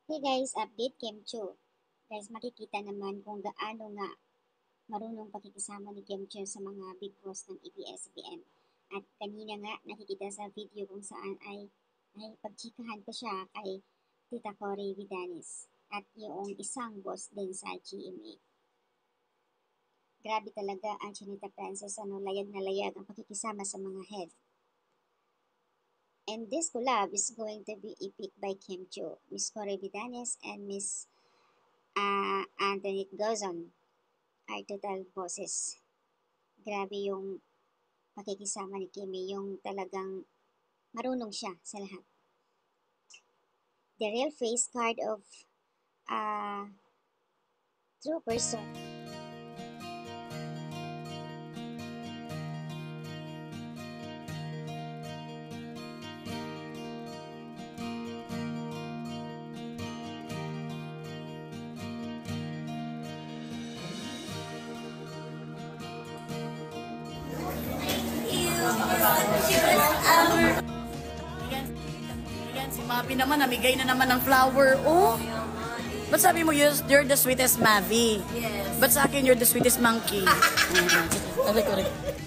Hey guys, update Kim Chu. Guys, makikita naman kung gaano nga marunong pakikisama ni Kim Chu sa mga big boss ng ABS-CBN. At kanina nga nakikita sa video kung saan ay pagchikahan pa siya kay Tita Cory Vidanes at yung isang boss din sa GMA. Grabe talaga ang Chinita Princess, layag na layag ang pakikisama sa mga head. And this collab is going to be epic by Kim Chu, Miss Cory Vidanes, and Miss Antoinette Gozon are total bosses. Grabe yung pakikisama ni Kimi, yung talagang marunong siya sa lahat. The real face card of a true person. Yan, si Mavi naman, namigay na naman ng flower. Oh! Ba't sabi mo, you're the sweetest Mavi? Yes. Ba't sa akin, you're the sweetest monkey? Correct.